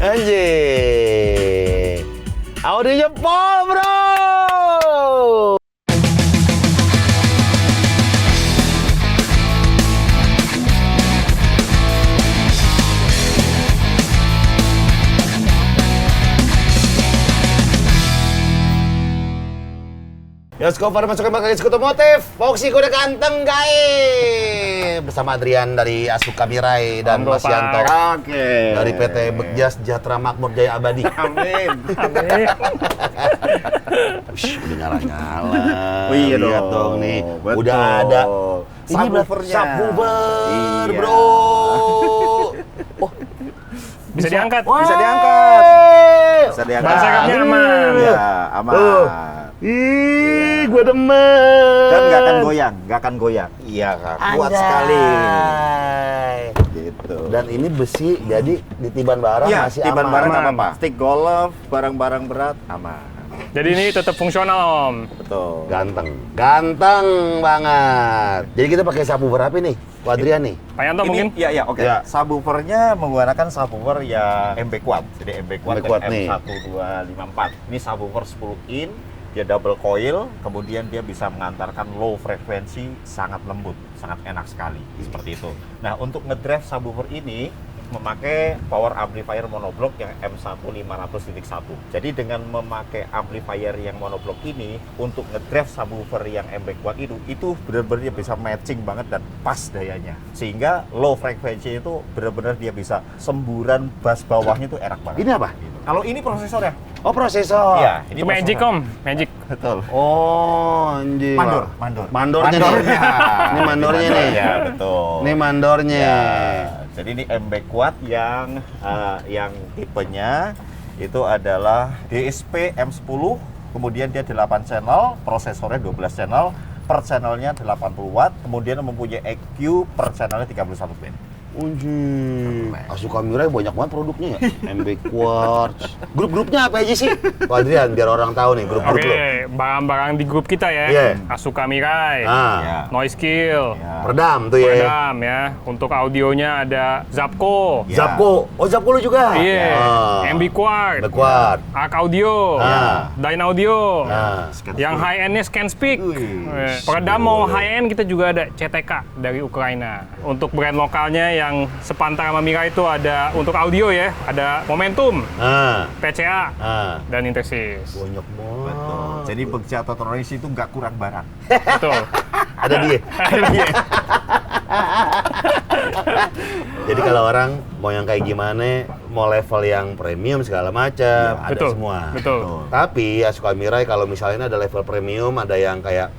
Anjir. Audionya Pol, bro. Yoskover masuk ke Diskut Otomotif. Foxy udah ganteng, guys. Bersama Adrian dari Asuka Mirai dan Mas Yanto. Oke. Dari PT Bekja Sejahtera Makmur Jaya Abadi. Amin. Ush, udah nyala-nyala. Oh iya Lihat dong. dong nih. Betul. Udah ada subwoofernya. Subwoofer, Iya. bro. Oh, Bisa diangkat. Bisa diangkat. Bisa diangkat. Ban serepnya aman. Ya, aman. Ih, gua demen. Dan nggak akan goyang. Iya, Kak. Kuat sekali. Gitu. Dan ini besi, jadi ditiban barang Iya, masih tiban aman. barang nggak Aman. apa-apa. Stick golf, barang-barang berat, aman. Jadi ini tetap fungsional, Om. Betul. Ganteng banget. Jadi kita pakai subwoofer apa nih, Pak Adrian nih? Pak Yanto mungkin? Iya, oke. Ya. Subwoofernya menggunakan subwoofer yang MB Quad. Jadi MB Quad MB Quad dan nih. M1254. Ini subwoofer 10 in, dia double coil, kemudian dia bisa mengantarkan low frekuensi sangat lembut, sangat enak sekali, seperti itu. Nah, untuk ngedrive subwoofer ini memakai power amplifier monoblock yang M1500.1. Jadi dengan memakai amplifier yang monoblock ini untuk ngedrive subwoofer yang MB Quad itu benar-benar dia bisa matching banget dan pas dayanya. Sehingga low frekuensi itu benar-benar dia bisa semburan bass bawahnya itu enak banget. Ini apa? Kalau ini prosesornya. Oh, prosesor. Iya, ini Itu Magic, prosesor. Om. Magic. Betul. Oh, anjir. Mandor. Mandornya nih. Ini mandornya nih. Ya, betul. Ini mandornya. Ya, jadi ini MB Quad yang tipenya itu adalah DSP M10, kemudian dia 8 channel, prosesornya 12 channel, per channelnya 80 watt, kemudian mempunyai EQ per channelnya 31 bit. Anjir. Asuka Mirai banyak banget produknya ya. MB Quartz. Grup-grupnya apa aja sih? Pak Adrian, biar orang tahu nih grup-grup lo. Oke, barang-barang di grup kita ya. Iya. Asuka Mirai, Nah, Ya. Noise Kill, Ya. peredam tuh ya. Peredam ya. Untuk audionya ada Zapco, Ya. Zapco. Oh, Zapco lu juga? iya, Ah. MB MB Quad, Quartz. Arc Audio, Ah. Dyne Audio. Nah, Yang high end-nya Scan Speak. Wih, Peredam mau high end kita juga ada CTK dari Ukraina. Untuk brand lokalnya yang sepantar sama Mirai itu ada untuk audio ya, ada Momentum, PCA, dan Intersys. banyak banget. Betul. Jadi Bekja Autotronics itu nggak kurang barang. Betul. Ada dia. Jadi kalau orang mau yang kayak gimana, mau level yang premium segala macam, ada betul, semua. betul. Tapi Asuka Mirai kalau misalnya ada level premium, ada yang kayak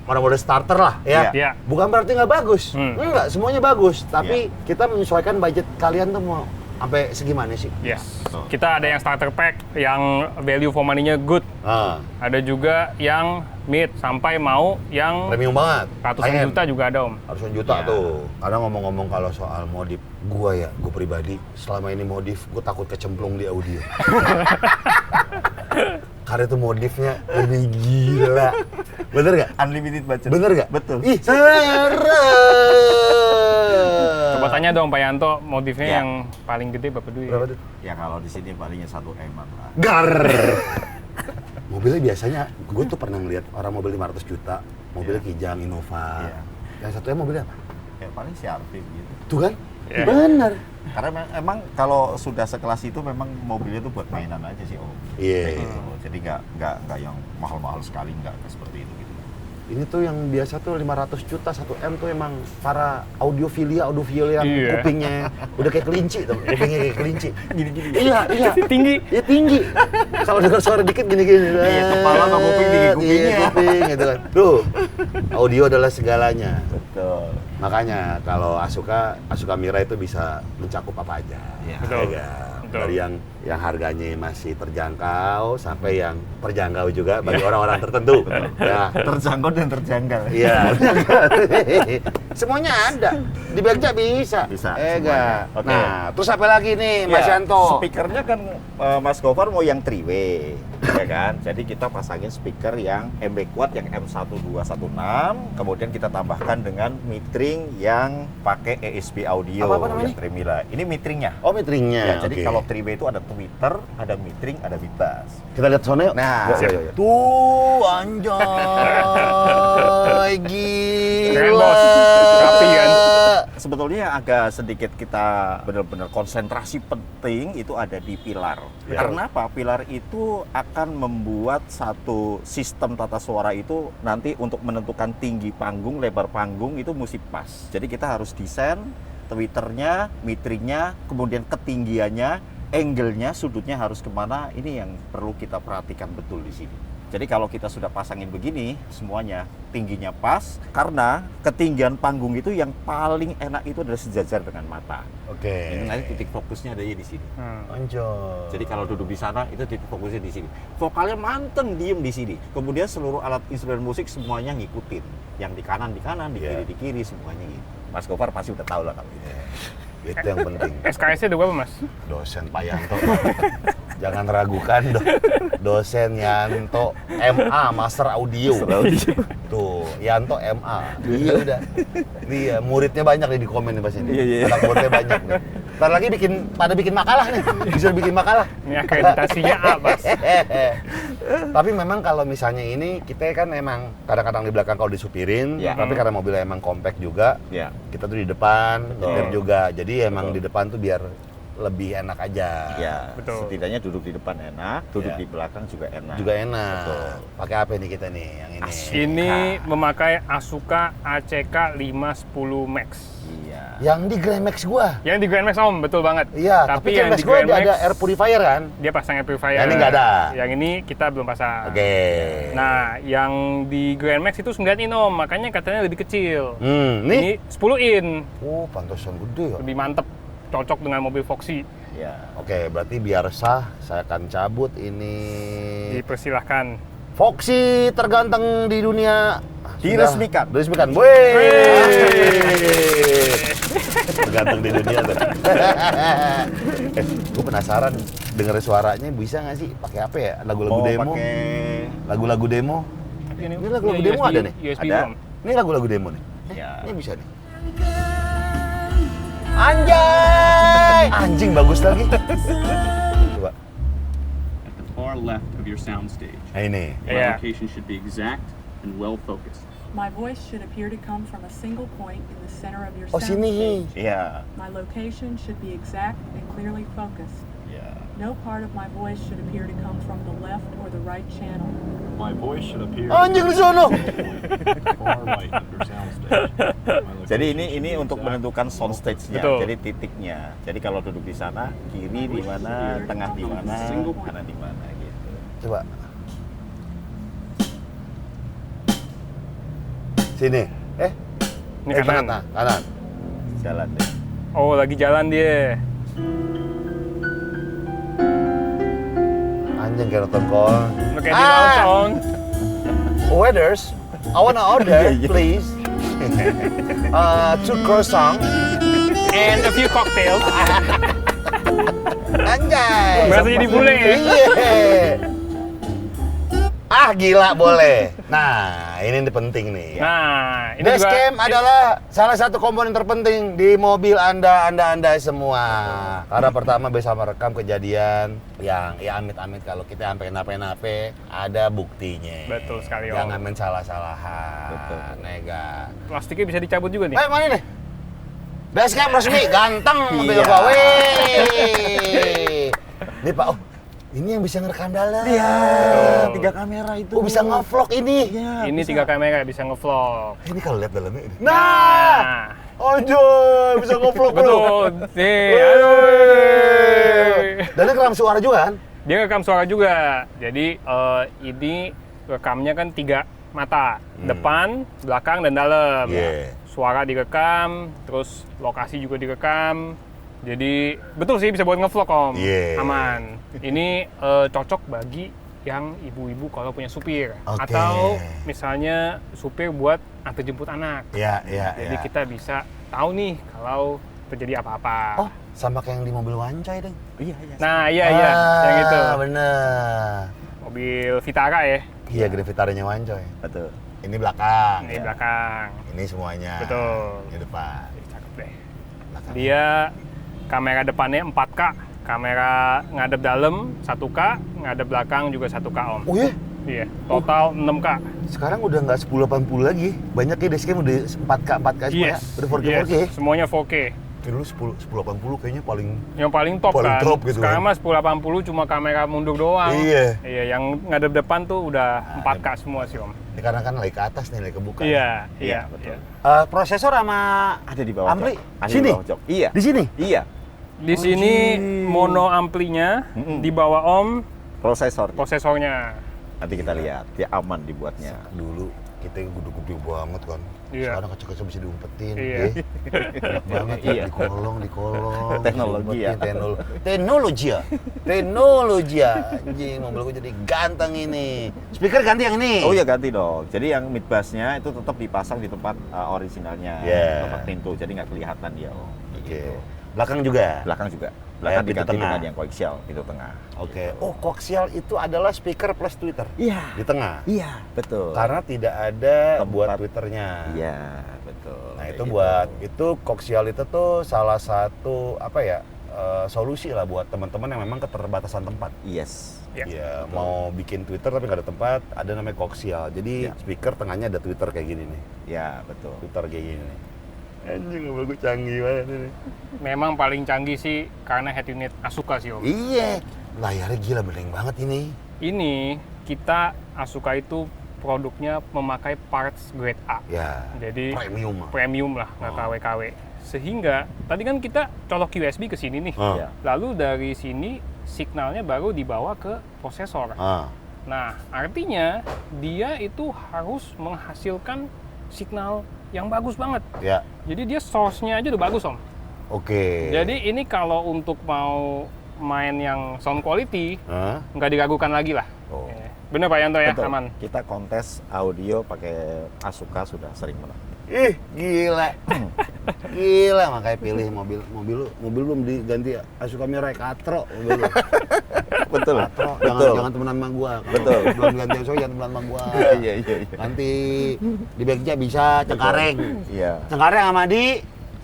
model starter lah ya. Iya. Bukan berarti nggak bagus. Hmm. Enggak, semuanya bagus. Tapi kita menyesuaikan budget kalian tuh mau sampai segimana sih? Yes. Betul. Kita ada yang starter pack yang value for money-nya good. Ah, Ada juga yang mid sampai mau yang premium banget. ratusan High-end. juta juga ada, Om. Ratusan juta Ya. tuh. Karena ngomong-ngomong kalau soal modif, gue pribadi selama ini modif, gue takut kecemplung di audio. Karena itu modifnya lebih gila. Bener nggak? Unlimited budget. Bener nggak? Betul. Ih, serem. Coba tanya dong Pak Yanto, modifnya Ya. yang paling gede berapa duit? Berapa tuh? Ya kalau di sini palingnya 1 M lah. Gar. Mobilnya biasanya, gue tuh pernah ngeliat orang mobil 500 juta, mobilnya Kijang, Innova. Iya. Yang satunya mobilnya apa? Ya paling CR-V gitu. Tuh kan? Iya. Bener. Karena emang kalau sudah sekelas itu memang mobilnya tuh buat mainan aja sih Om. Iya. Kayak gitu. Jadi nggak yang mahal-mahal sekali, nggak seperti itu gitu. Ini tuh yang biasa tuh 500 juta 1 M tuh emang para audiofil yang Iya. kupingnya udah kayak kelinci tuh, kupingnya kayak kelinci. Gini-gini. Iya. Tinggi. Ya tinggi. Kalau dengar suara dikit gini-gini. Iya, kepala sama kuping tinggi kupingnya. Iya, kuping gitu kan. Tuh, audio adalah segalanya. Betul. Makanya kalau Asuka Mirai itu bisa mencakup apa aja. Iya. Betul. Ya kan? Betul. Dari yang harganya masih terjangkau sampai yang terjangkau juga bagi orang-orang tertentu. Ya. Terjangkau dan terjanggal. Iya. Semuanya ada. Di Bekja bisa. Bisa, Enggak. semuanya. Oke. Nah, terus apa lagi nih, Mas Ya, Yanto? Speakernya kan Mas Gofar mau yang 3-way, ya kan? Jadi kita pasangin speaker yang MB Quad yang M1216, kemudian kita tambahkan dengan metering yang pakai ESP audio Apa namanya? yang Tremila. Ini meteringnya. Oh, meteringnya. Ya, jadi Oke. kalau 3W itu ada tweeter, ada metering, ada beat bass. Kita lihat sono yuk. Nah, Yuk. Tuh, anjay, Keren, gila. Bos. Rapi kan? Sebetulnya yang agak sedikit kita benar-benar konsentrasi penting itu ada di pilar. Ya. Karena apa? Pilar itu akan membuat satu sistem tata suara itu nanti untuk menentukan tinggi panggung, lebar panggung itu mesti pas. Jadi kita harus desain twitternya, metringnya, kemudian ketinggiannya, angle-nya, sudutnya harus kemana. Ini yang perlu kita perhatikan betul di sini. Jadi kalau kita sudah pasangin begini, semuanya tingginya pas, karena ketinggian panggung itu yang paling enak itu adalah sejajar dengan mata. Oke. Ini nanti titik fokusnya ada di sini. Anjay. Jadi kalau duduk di sana itu titik fokusnya di sini. Vokalnya manteng diem di sini. Kemudian seluruh alat instrumen musik semuanya ngikutin. Yang di kanan, di kiri semuanya gitu. Mas Gofar pasti udah tahu lah kalau itu. Itu yang penting. SKS-nya ada berapa, Mas? Dosen Pak Yanto. Jangan ragukan dosen Yanto MA Master Audio. Tuh, Yanto MA. Iya udah. Iya, muridnya banyak nih di komen nih pas ini. Iya. Anak muridnya banyak nih. Ntar lagi pada bikin makalah nih. Bisa bikin makalah. Ini akreditasinya A, Mas. Tapi memang kalau misalnya ini kita kan emang kadang-kadang di belakang kalau disupirin, Ya. tapi karena mobilnya emang compact juga, Ya. kita tuh di depan, nyetir juga. Jadi emang Betul. di depan tuh biar lebih enak aja. Ya, Betul. setidaknya duduk di depan enak, duduk Ya. di belakang juga enak. Juga enak. Betul. Pakai apa nih kita nih yang ini? Ini memakai Asuka ACK 510 Max. Iya. Yang di Grand Max gua. Yang di Grand Max, Om, betul banget. Iya, tapi Grand Max gua ada air purifier kan? dia pasang air purifier. Yang ini nggak ada. Yang ini kita belum pasang. Oke. Nah, yang di Grand Max itu 9 in, Om, makanya katanya lebih kecil. Nih. Ini 10 in, Oh, pantesan gede ya. lebih mantep, cocok dengan mobil Foxy. Ya. Oke, berarti biar sah, saya akan cabut ini. Dipersilahkan. Foxy terganteng di dunia. Diresmikan. Diresmikan. Tergantung di dunia tuh. Gue penasaran denger suaranya bisa nggak sih pakai apa ya? Lagu-lagu demo. Pakai Lagu-lagu demo. Ini lagu-lagu demo ada nih? USB, Ada. Om. Ini lagu-lagu demo nih. Ya. Ini bisa nih. Anjay! Anjing bagus lagi. Coba. At the far left of your soundstage. Nah ini. My Yeah. location should be exact and well focused. My voice should appear to come from a single point in the center of your Oh sini. soundstage. Iya. My location should be exact and clearly focused. Iya. No part of my voice should appear to come from the left or the right channel. My voice should appear Anjing di sono. far right of your soundstage. My Jadi location ini should be untuk exact. menentukan sound stage-nya, Betul. jadi titiknya. Jadi kalau duduk di sana, kiri di mana, tengah di mana, kanan di mana gitu. Coba. Sini. Ini kanan. tengah, kanan. Jalan deh. Oh, lagi jalan dia. Anjing kayak nonton kon. Pakai di langsung. Waiters, I wanna order, Iya. please. 2 croissant. And a few cocktails. Anjay. Berasa jadi bule ya? Iya. Ah gila boleh. Nah ini penting nih. Nah, ini Dashcam juga adalah salah satu komponen terpenting di mobil anda semua. Karena pertama bisa merekam kejadian yang ya amit-amit kalau kita sampai nape-nape ada buktinya. Betul sekali, Om. Jangan main salah-salahan. Betul. Nega. plastiknya bisa dicabut juga nih. Mana nih? Dashcam resmi, ganteng mobil Iya. gua. Wih. Nih Pak, oh ini yang bisa ngerekam dalam. Iya, Betul. 3 kamera itu. Oh bisa nge-vlog ini. Iya, Ini bisa. 3 kamera bisa ngevlog. Ini kalau lihat dalamnya ini. Nah, anjoy, bisa nge-vlog bro. betul. Nih, Wih. aduh. Dan ini keram suara juga kan? Dia rekam suara juga. Jadi ini rekamnya kan 3 mata, depan, belakang, dan dalam. Yeah. Suara direkam, terus lokasi juga direkam. Jadi betul sih bisa buat ngevlog, Om. Yeah. Aman. Ini cocok bagi yang ibu-ibu kalau punya supir Oke. atau misalnya supir buat antar jemput anak. Iya, iya, Jadi iya. kita bisa tahu nih kalau terjadi apa-apa. Oh, sama kayak yang di mobil Wancai dong. Iya, iya. Nah, iya yang itu. Bener. Mobil Vitara ya. Iya, Grand Vitara-nya Wancai. Betul. Ini belakang. Ini ya. belakang. Ini semuanya. Betul. Ini depan. Cakep deh. Belakang. Dia kamera depannya 4K Kamera ngadep dalam 1K, ngadep belakang juga 1K Om. Oh ya? Iya, total 6K. Sekarang udah nggak 1080 lagi. Banyak ya dashcam udah 4K semua ya. Udah 4K, yes. 4K. Semuanya 4K. Dulu 1080 kayaknya paling Yang paling top Paling kan. top gitu Sekarang kan. mah 1080 cuma kamera mundur doang. Iya. Iya, yang ngadep depan tuh udah 4K semua sih Om. ini karena kan lagi ke atas nih, lagi kebuka. Iya, iya, betul. iya. Prosesor sama Ada di bawah ampli jok. Ada sini. di bawah jok. Iya. Di sini. Iya. Di sini mono amplinya, di bawah Om Prosesor. prosesornya. Nanti kita lihat, dia aman dibuatnya. Dulu kita yang gede-gede banget kan. Iya. Sekarang kecil-kecil bisa diumpetin. Iya. Ya. Enak banget ya, Iya. dikolong. Teknologi ya. Teknologi ya. Anjing, mobil gue jadi ganteng ini. Speaker ganti yang ini. Oh iya ganti dong. Jadi yang mid bass-nya itu tetap dipasang di tempat orisinalnya, Yeah. tempat pintu. Jadi nggak kelihatan dia. Oh, Oke. gitu. Belakang juga. Belakang juga. Belakang pintu diganti tengah. dengan yang koaxial pintu tengah. Oke. Oh, koaxial itu adalah speaker plus tweeter. Iya. Di tengah. Iya, betul. Karena tidak ada Tempat. buat twitternya. Iya, betul. Nah, Kayak itu gitu. buat itu koaxial itu tuh salah satu apa ya? Solusi lah buat teman-teman yang memang keterbatasan tempat. Yes. Ya, Ya, mau bikin Twitter tapi nggak ada tempat, ada namanya koaxial. Jadi Ya. speaker tengahnya ada Twitter kayak gini nih. Ya, betul. Twitter kayak gini nih. Anjing, mobil gue canggih banget ini. Memang paling canggih sih karena head unit Asuka sih Om. Iya, layarnya gila bening banget ini. Ini kita Asuka itu produknya memakai parts grade A. Ya, Jadi premium. premium lah, nggak Oh. KW-KW. Sehingga tadi kan kita colok USB ke sini nih. Ah. Ya. Lalu dari sini signalnya baru dibawa ke prosesor. Ah, Nah, artinya dia itu harus menghasilkan signal yang bagus banget. ya, Jadi dia source-nya aja udah bagus Om. oke. Jadi ini kalau untuk mau main yang sound quality, Hah? nggak diragukan lagi lah. Oh. Bener Pak Yanto ya, Betul. aman. Kita kontes audio pakai Asuka sudah sering menang. Ih, gila. Gila, makanya pilih mobil belum diganti Asuka Mirai Katro mobil lu. Betul. Katro, Betul. jangan temenan sama gua. Kalau Betul. Belum ganti Asuka jangan temenan sama gua. Iya, iya, iya. Nanti di Bagja bisa Cengkareng. Iya. Cengkareng sama di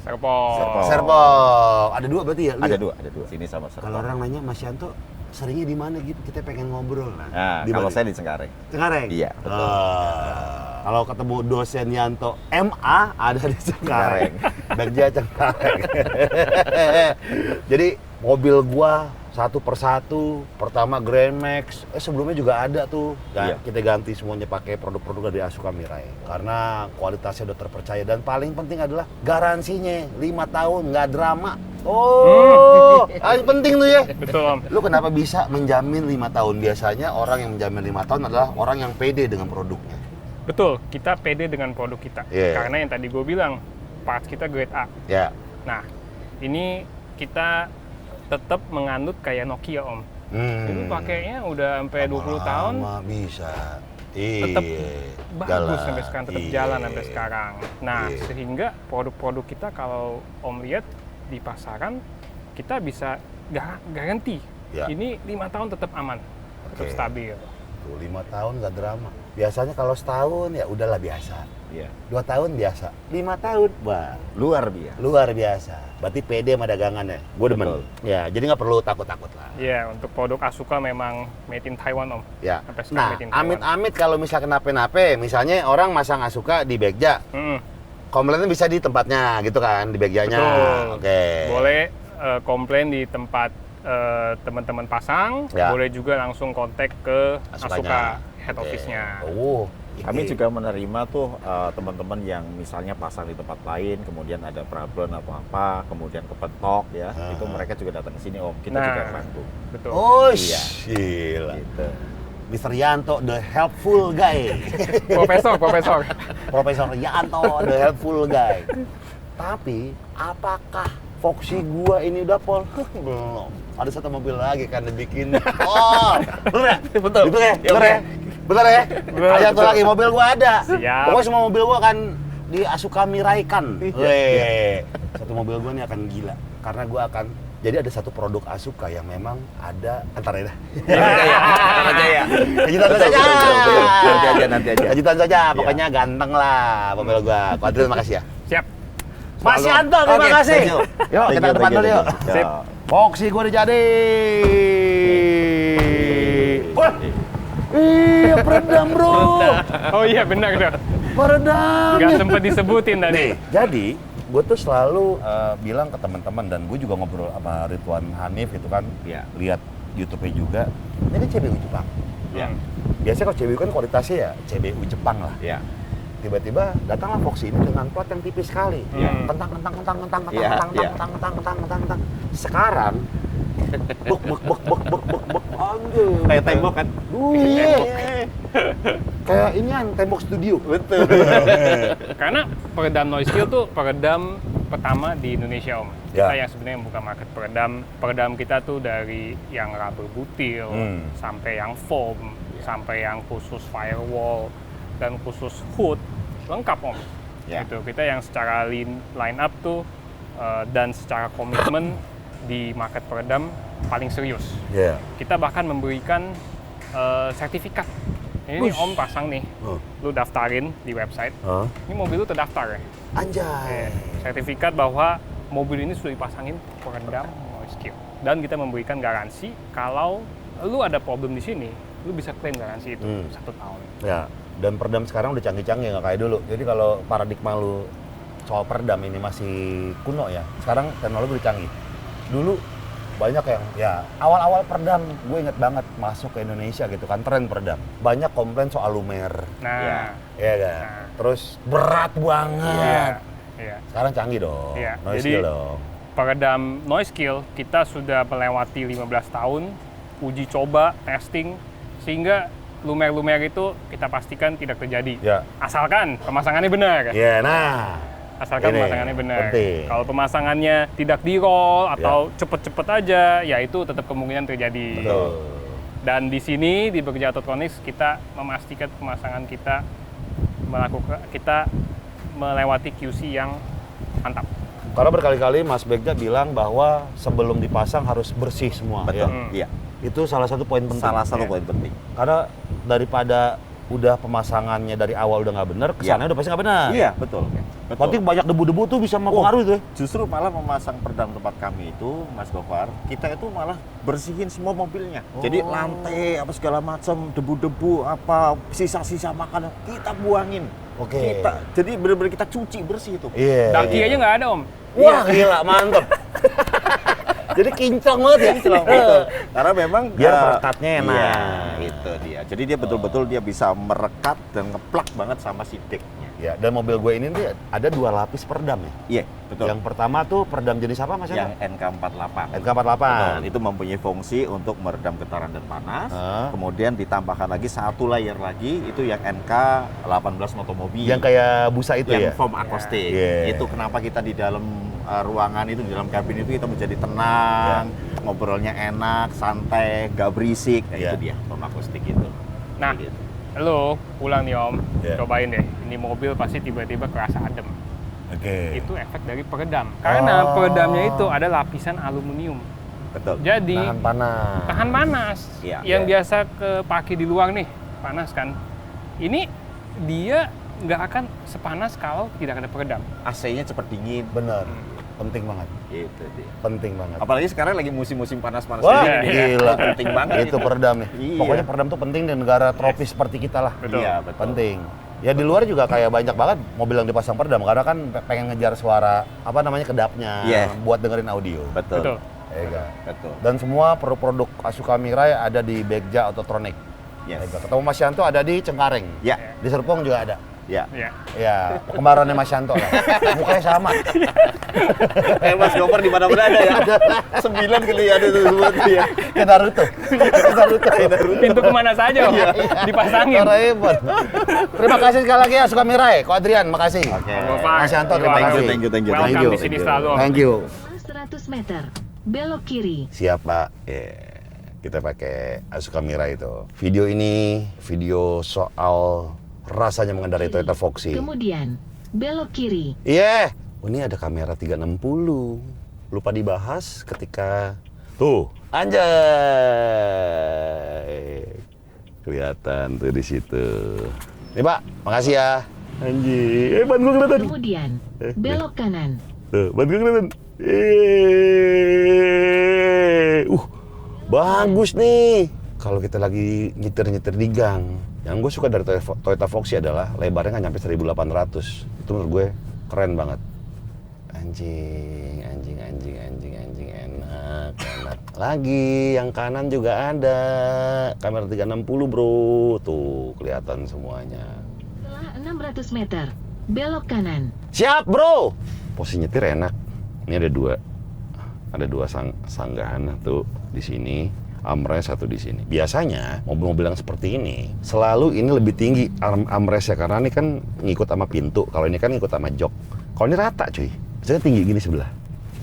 Serpong. Serpong. Serpong. Ada dua berarti ya? Lu Ada ya? dua. Sini sama Serpong. Kalau orang nanya Mas Yanto seringnya di mana gitu? Kita pengen ngobrol. Nah, Di kalau mana? saya di Cengkareng. Cengkareng? Iya, betul. Kalau ketemu dosen Yanto MA ada di Cengkareng. Bagja Cengkareng. Jadi mobil gua satu persatu, pertama Grand Max, sebelumnya juga ada tuh. Iya. Kita ganti semuanya pakai produk-produk dari Asuka Mirai karena kualitasnya udah terpercaya dan paling penting adalah garansinya 5 tahun nggak drama. Oh, paling penting tuh ya. Betul Om. Lu kenapa bisa menjamin 5 tahun? Biasanya orang yang menjamin 5 tahun adalah orang yang pede dengan produknya. Betul, kita pede dengan produk kita. Iya. Karena yang tadi gue bilang, parts kita grade A. Ya. Nah, ini kita tetap menganut kayak Nokia Om. Itu pakainya udah sampai 20 tahun, Lama bisa. tetap bagus sampai sekarang, tetap Iya. jalan sampai sekarang. Nah, Iya. sehingga produk-produk kita kalau Om lihat di pasaran, kita bisa garanti. Ya. Ini 5 tahun tetap aman, tetap Oke. stabil. Tuh, 5 tahun nggak drama. Biasanya kalau setahun ya udahlah biasa. Iya. 2 tahun biasa. 5 tahun, wah Luar biasa. luar biasa. Berarti pede sama dagangannya. Gue demen. Betul. Ya, jadi nggak perlu takut-takut lah. Iya, untuk produk Asuka memang made in Taiwan Om. Ya. Sampai sekarang Nah, made in Taiwan. amit-amit kalau misal kenapa-napa, misalnya orang masang Asuka di Bagja, komplainnya bisa di tempatnya gitu kan, di Bagjanya. Betul. Oke. Boleh komplain di tempat teman-teman pasang, Ya. boleh juga langsung kontak ke Asukanya. Asuka head Oke. office-nya. Oh. Kami ini. juga menerima tuh teman-teman yang misalnya pasang di tempat lain, kemudian ada problem atau apa, kemudian kepentok ya, itu mereka juga datang ke sini Om. Kita Nah. juga bantu. Betul. Oh, Iya. gila. Gitu. Mr. Yanto, the helpful guy. Profesor. Profesor Yanto, the helpful guy. Tapi, apakah Foxy gua ini udah pol? Belum. Ada satu mobil lagi kan dibikin. Oh, bener ya? Betul. Betul ya? Bener ya? Bener ya? Ada satu lagi mobil gua ada. Siap. Pokoknya semua mobil gua akan di Asuka Miraikan. Weh. Satu mobil gua nih akan gila. Karena gua akan jadi ada satu produk Asuka yang memang ada antar ya dah. Ntar aja ya. Kejutan Betul, saja. betul, betul. Nanti aja, nanti aja. Kejutan saja, pokoknya ganteng lah mobil gua. Kuadril, makasih ya. Siap. Mas Selalu. Yanto, terima Oke, kasih. thank you. Yuk, Thank kita you, ke depan thank you, dulu yuk. thank you. Sip. Ya. Foxy gue udah jadi. Wah, iya peredam bro. Oh iya benar tuh. Peredam. Nggak sempat disebutin tadi. Nih, jadi gue tuh selalu bilang ke teman-teman dan gue juga ngobrol sama Ridwan Hanif itu kan, Iya. lihat YouTube-nya juga. Ini kan CBU Jepang. Ya. Biasanya kalau CBU kan kualitasnya ya CBU Jepang lah. Ya. Tiba-tiba datanglah Foxy ini dengan plat yang tipis sekali. Iya. Kentang. Iya, iya. Sekarang bek anjir. Kayak tembok kan? Iya. Kayak ini kan tembok studio. Betul. Karena peredam noise kill tuh peredam pertama di Indonesia Om. Kita Ya. yang sebenarnya buka market peredam. Peredam kita tuh dari yang rubber butil, sampai yang foam, sampai yang khusus firewall, dan khusus hood, lengkap Om. Ya. Gitu. Kita yang secara line up tuh dan secara komitmen di market peredam paling serius. Iya. Kita bahkan memberikan sertifikat. Ini nih, Om pasang nih, lu daftarin di website. Ini mobil lu terdaftar ya. Anjay. Sertifikat bahwa mobil ini sudah dipasangin peredam noise kill. Dan kita memberikan garansi kalau lu ada problem di sini, lu bisa klaim garansi itu 1 tahun. Ya, dan peredam sekarang udah canggih-canggih nggak kayak dulu. Jadi kalau paradigma lu soal peredam ini masih kuno ya. Sekarang teknologi udah canggih. Dulu banyak yang ya awal-awal peredam, gue inget banget masuk ke Indonesia gitu kan, tren peredam. Banyak komplain soal lumer. Nah, Iya kan? Nah. Terus berat banget. iya. Sekarang canggih dong. Iya, Noise jadi- kill dong. Peredam noise kill kita sudah melewati 15 tahun uji coba, testing, sehingga lumer-lumer itu kita pastikan tidak terjadi. Ya. Asalkan pemasangannya benar. Iya, nah. Asalkan Ini pemasangannya benar. penting. Kalau pemasangannya tidak di-roll atau cepet-cepet aja, ya itu tetap kemungkinan terjadi. Betul. Dan di sini di Bekerja Autotronics kita memastikan pemasangan kita melewati QC yang mantap. Karena berkali-kali Mas Begja bilang bahwa sebelum dipasang harus bersih semua. Betul. Ya. Iya. Itu salah satu poin penting. Salah satu Ya. poin penting. Karena daripada udah pemasangannya dari awal udah nggak benar, kesannya udah pasti nggak benar. Iya, betul. Berarti banyak debu-debu tuh bisa mempengaruhi tuh. Justru malah memasang peredam tempat kami itu, Mas Gofar, kita itu malah bersihin semua mobilnya. Jadi lantai apa segala macam, debu-debu apa sisa-sisa makanan kita buangin. Oke. Jadi benar-benar kita cuci bersih itu. Iya. Daki aja nggak ada Om. Wah, gila, mantep. Jadi kinclong banget ya. Betul. Karena memang Biar merekatnya enak. Iya, itu dia. Jadi dia betul-betul dia bisa merekat dan ngeplak banget sama si decknya. Ya, dan mobil gue ini tuh ada 2 lapis peredam ya. Iya, betul. Yang pertama tuh peredam jenis apa Mas? Yang NK48. NK48. Betul, itu mempunyai fungsi untuk meredam getaran dan panas. Kemudian ditambahkan lagi 1 layer lagi, itu yang NK18 Motomobi. Yang kayak busa itu yang ya? foam akustik. Yeah. Itu kenapa kita di dalam ruangan itu, di dalam kabin itu kita menjadi tenang, ngobrolnya enak, santai, gak berisik. Nah, itu dia foam akustik itu. Nah, Gitu. lo pulang nih Om, Iya. cobain deh. Ini mobil pasti tiba-tiba kerasa adem. Oke. Itu efek dari peredam. Karena peredamnya itu ada lapisan aluminium. Betul. Jadi Tahan panas. tahan panas. Iya. Yang biasa kepake di luar nih, panas kan. Ini dia nggak akan sepanas kalau tidak ada peredam. AC-nya cepat dingin. Bener. Penting banget. Itu dia. Penting banget. Apalagi sekarang lagi musim-musim panas-panas Wah, ini. gila. Penting banget Itu peredam nih. Iya. Pokoknya peredam tuh penting di negara tropis seperti kita lah. Betul. Iya, betul. Penting. Ya di luar juga kayak banyak banget mobil yang dipasang peredam karena kan pengen ngejar suara apa namanya kedapnya Iya. buat dengerin audio. Betul. Betul. Ya, kan? Betul. Dan semua produk Asuka Mirai ada di Begja Autotronic. Yes. Ya, ketemu Mas Yanto ada di Cengkareng. Ya, Di Serpong juga ada. ya. Ya. Ya, kembarannya Mas Yanto lah. Mukanya sama. Mas Gopar di mana-mana ada ya. 9 kali ada tuh semua tuh ya. Kayak Naruto. Pintu kemana saja Om, dipasangin. Hebat. Terima kasih sekali lagi ya Asuka Mirai. Ko Adrian, makasih. Oke. Mas Yanto, terima Thank you, kasih. thank you. Welcome Thank you. di sini selalu Om. Thank you. 100 meter, belok kiri. Siap Pak. Kita pakai Asuka Mirai itu. Video ini video soal rasanya mengendarai Toyota Foxy. Kemudian, belok kiri. Iya. Oh, ini ada kamera 360. Lupa dibahas ketika tuh anjay. Kelihatan tuh di situ. Nih Pak, makasih ya. Anjir. Ban gua kelihatan. Kemudian, belok kanan. Tuh, ban gua kelihatan. Bagus nih. Kalau kita lagi nyetir-nyetir di gang. Yang gue suka dari Toyota Foxy adalah lebarnya nggak nyampe 1800. Itu menurut gue keren banget. Anjing, enak. Lagi yang kanan juga ada kamera 360 bro, tuh kelihatan semuanya. Setelah 600 meter, belok kanan. Siap bro. Posisi nyetir enak. Ini ada dua sanggahan tuh di sini. Armrest satu di sini. Biasanya mobil-mobil yang seperti ini selalu ini lebih tinggi armrestnya karena ini kan ngikut sama pintu. Kalau ini kan ngikut sama jok. Kalau ini rata cuy. Saya tinggi gini sebelah.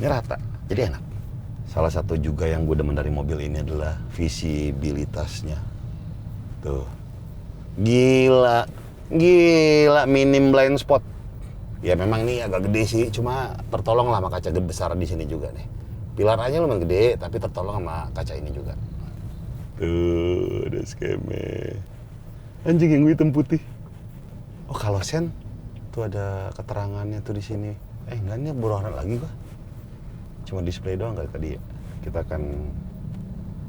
Ini rata. Jadi enak. Salah satu juga yang gue demen dari mobil ini adalah visibilitasnya. Tuh. Gila minim blind spot. Ya memang ini agak gede sih, cuma tertolong lah sama kaca besar di sini juga nih. Pilarannya lumayan gede, tapi tertolong sama kaca ini juga. Tuh, ada skeme. Anjing yang hitam putih. Oh, kalau sen tuh ada keterangannya tuh di sini. Enggak, ini berwarna lagi gua. Cuma display doang kali tadi ya. Kita akan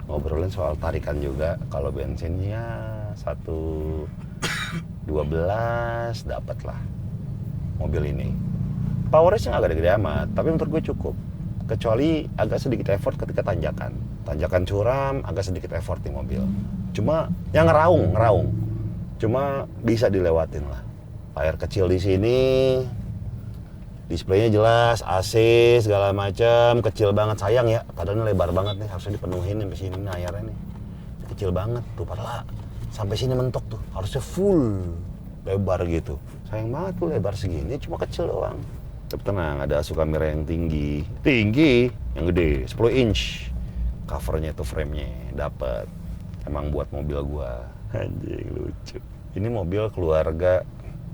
ngobrolin soal tarikan juga. Kalau bensinnya 1.12 dapat lah mobil ini. Powernya nggak gede-gede amat, tapi menurut gue cukup. Kecuali agak sedikit effort ketika tanjakan curam, agak sedikit effort di mobil. Cuma yang ngeraung. Cuma bisa dilewatin lah. Layar kecil di sini, displaynya jelas, AC segala macam, kecil banget. Sayang ya, padahal lebar banget nih, harusnya dipenuhin sampai sini layarnya nih. Kecil banget tuh, padahal sampai sini mentok tuh, harusnya full lebar gitu. Sayang banget tuh lebar segini, cuma kecil doang. Tapi tenang, ada asuh kamera yang tinggi, yang gede, 10 inch. Covernya itu frame-nya dapet. Emang buat mobil gua. Anjing lucu. Ini mobil keluarga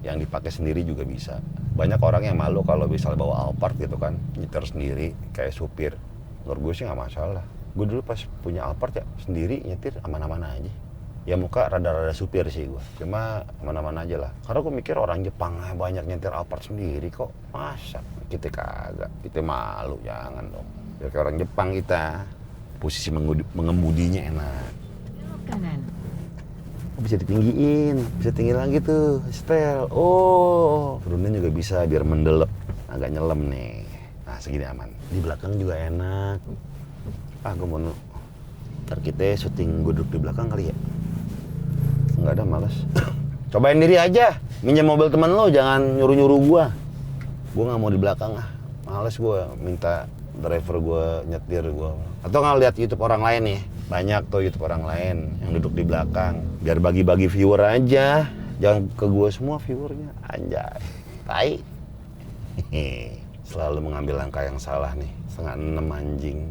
yang dipakai sendiri juga bisa. Banyak orang yang malu kalau misalnya bawa Alphard gitu kan, nyetir sendiri kayak supir. Menurut gue sih nggak masalah. Gue dulu pas punya Alphard ya sendiri nyetir aman-aman aja. Ya muka rada-rada supir sih gue, cuma aman-aman aja lah. Karena gue mikir orang Jepang banyak nyetir Alphard sendiri kok. Masa? Kita kagak, kita malu, jangan dong. Ya kayak orang Jepang kita, posisi mengemudinya enak. Belok kanan. Bisa ditinggiin, bisa tinggi lagi tuh, setel. Oh, turunnya juga bisa biar mendelep, agak nyelam nih. Nah segini aman. Di belakang juga enak. Gue mau ntar kita syuting gue duduk di belakang kali ya. Nggak ada, males. Cobain diri aja, minjem mobil temen lo, jangan nyuruh-nyuruh gua. Gua nggak mau di belakang ah, males gua minta driver gua nyetir gua. Atau nggak lihat YouTube orang lain nih, banyak tuh YouTube orang lain yang duduk di belakang. Biar bagi-bagi viewer aja, jangan ke gua semua viewernya, anjay. Tai. Selalu mengambil langkah yang salah nih, 5:30 anjing.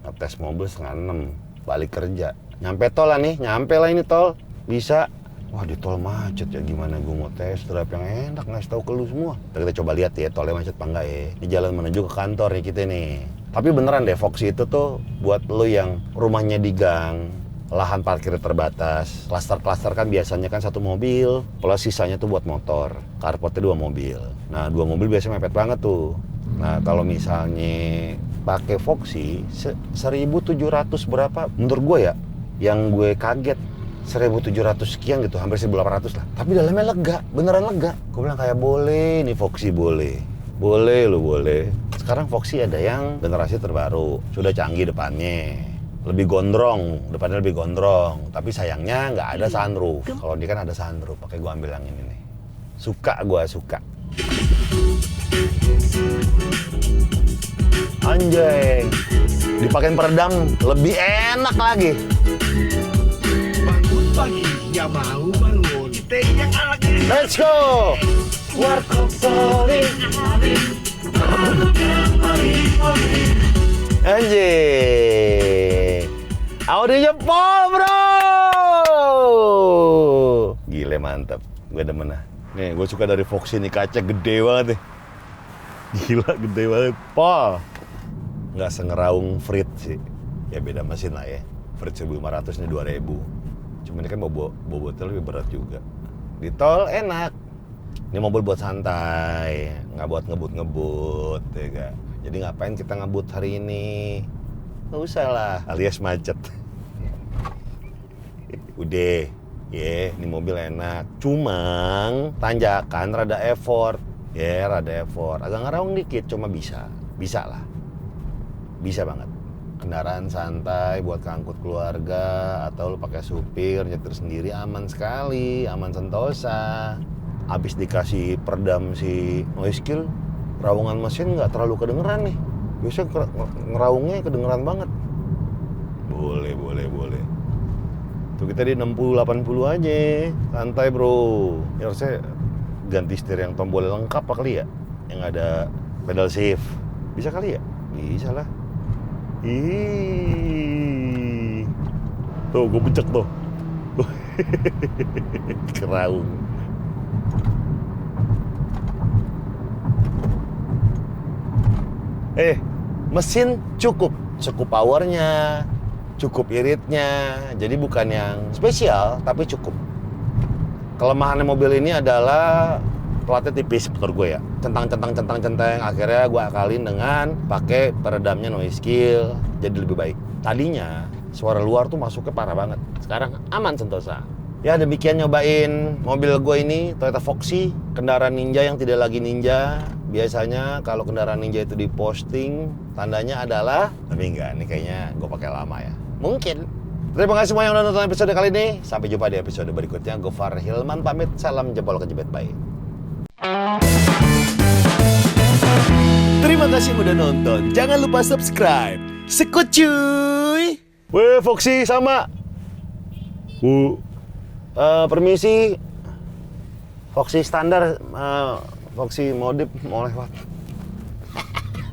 Ngetes mobil 5:30, balik kerja. Nyampe tol lah nih, nyampe lah ini tol. Bisa. Wah di tol macet ya, gimana gue mau tes drive yang enak, ngasih tahu ke lu semua. Kita coba lihat ya tolnya macet apa enggak ya. Ini jalan menuju ke kantor nih kita nih. Tapi beneran deh, Foxy itu tuh buat lu yang rumahnya di gang, lahan parkir terbatas. Klaster-klaster kan biasanya kan satu mobil, plus sisanya tuh buat motor. Carportnya 2 mobil. Nah 2 mobil biasanya mepet banget tuh. Nah kalau misalnya pakai Foxy 1.700 berapa? Menurut gue ya, yang gue kaget 1.700 sekian gitu, hampir 1.800 lah. Tapi dalamnya lega, beneran lega. Gue bilang kayak boleh nih Foxy, boleh. Boleh lo boleh. Sekarang Foxy ada yang generasi terbaru, sudah canggih depannya. Lebih gondrong, depannya lebih gondrong. Tapi sayangnya nggak ada sunroof. Kalau dia kan ada sunroof, pakai gue ambil yang ini nih. Suka. Anjay, dipakein peredam lebih enak lagi. Paginya mau bangun, kita yang lagi. Let's go. Warkop Solid. Anjay, Audi jempol bro. Gile mantap, gue demen lah. Nih gue suka dari Foxy nih, kaca gede banget nih. Gila gede banget, Pol. Nggak sengeraung Frit sih. Ya beda mesin lah ya. Frit 1.500 ini 2.000. Cuma ini kan bobotnya lebih berat juga. Di tol enak. Ini mobil buat santai, nggak buat ngebut-ngebut, ya gak? Jadi ngapain kita ngebut hari ini? nggak usah lah, alias macet. Udah, ini mobil enak. Cuma tanjakan rada effort. Rada effort. Agak ngeraung dikit, cuma bisa lah. Bisa banget. Kendaraan santai buat keangkut keluarga atau lu pakai supir nyetir sendiri aman sekali, aman sentosa. Abis dikasih peredam si noise kill, raungan mesin nggak terlalu kedengeran nih. Biasanya ngeraungnya kedengeran banget. Boleh. Tuh kita di 60-80 aja, santai bro. Ya harusnya ganti setir yang tombolnya lengkap apa kali ya? Yang ada pedal shift. Bisa kali ya? Bisa lah. Tuh, gue becek tuh. Keraung. Mesin cukup powernya, cukup iritnya. Jadi bukan yang spesial, tapi cukup. Kelemahannya mobil ini adalah platnya tipis menurut gue ya. Centang. Akhirnya gue akalin dengan pakai peredamnya noise kill, jadi lebih baik. Tadinya suara luar tuh masuknya parah banget. Sekarang aman sentosa. Ya demikian nyobain mobil gue ini, Toyota Foxy, kendaraan ninja yang tidak lagi ninja. Biasanya kalau kendaraan ninja itu diposting, tandanya adalah, tapi enggak, ini kayaknya gue pakai lama ya. Mungkin. Terima kasih semua yang udah nonton episode kali ini. Sampai jumpa di episode berikutnya. Gofar Hilman pamit, salam jempol kejepit, bye. Terima kasih udah nonton. Jangan lupa subscribe. Sekut cuy. Weh, Foxy sama. Permisi. Foxy standar, Foxy modif mau lewat.